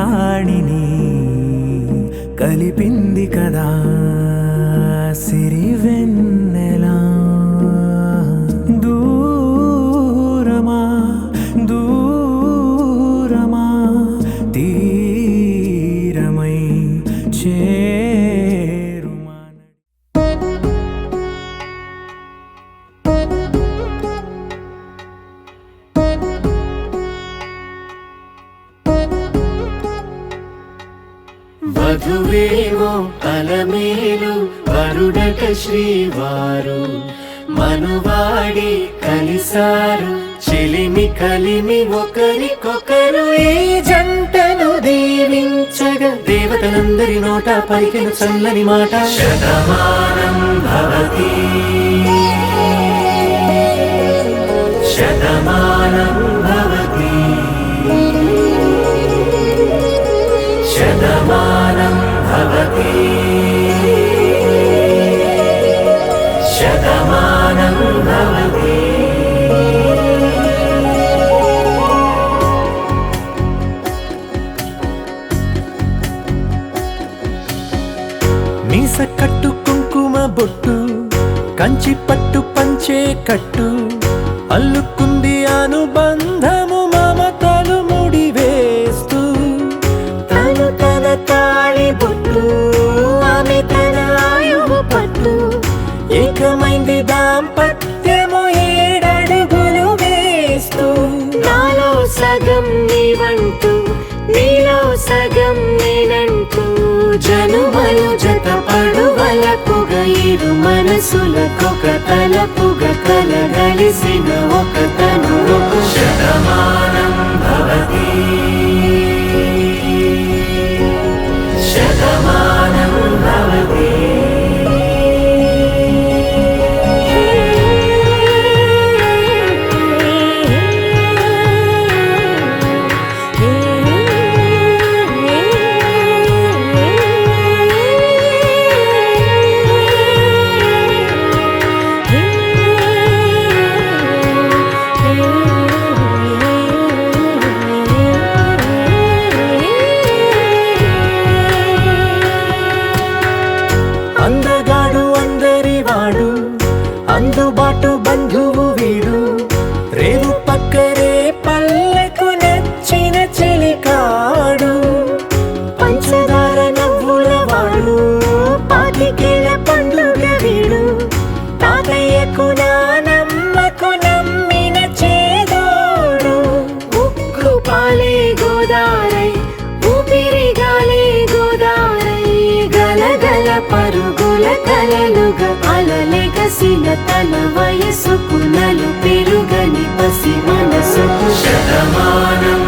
వాణిని కలిపింది కదా సిరివెన్నెలా దూరమా దూరమా తీరమై చేరుమా వధువేమో అలమేలు వరుడట శ్రీవారు మనువాడి కలిసారు చెలిమి కలిమి ఒకరికొకరు ఈ జంటను దీవించగా దేవతలందరి నోట పలికిన చల్లని మాట శతమానం భవతి శతమానం భవతి శతమానం భవతి శతమానం భవతి మీస కట్టు కుంకుమ బొట్టు కంచి పట్టు పంచే కట్టు అల్లుకుంది అనుబంధము మమతలు ముడివేస్తూ తను తన తాళి బొట్టు ఆమె తన ఆయువు పట్టు ఏకమైంది దాంపత్యము 7 అడుగులు వేస్తూ నాలో సగం నీవంటూ నీలో సగం నేనంటూ జనుమలు జతపడువలపుగ ఇరు మనసులకొక తలపుగ కలగలిసిన ఒక తను శతమానం భవతి శతమానం భవతి అందగాడు అందరివాడు అందుబాటు బంధువు వీడు రేవు పక్కరే పల్లెకు నచ్చిన చెలికాడు పంచదార నవ్వుల వాడు పాతికేల పండుగ వీడు తాతయ్యకు నానమ్మకు నమ్మిన చేదోడు ఉక్కు పాలే గోదారై ఊపిరిగాలే గోదారై గలగల పరుగుల కలలుగా అలలెగసిన తన వయసుకు నలు పెరుగని పసి మనసుకు శతమానం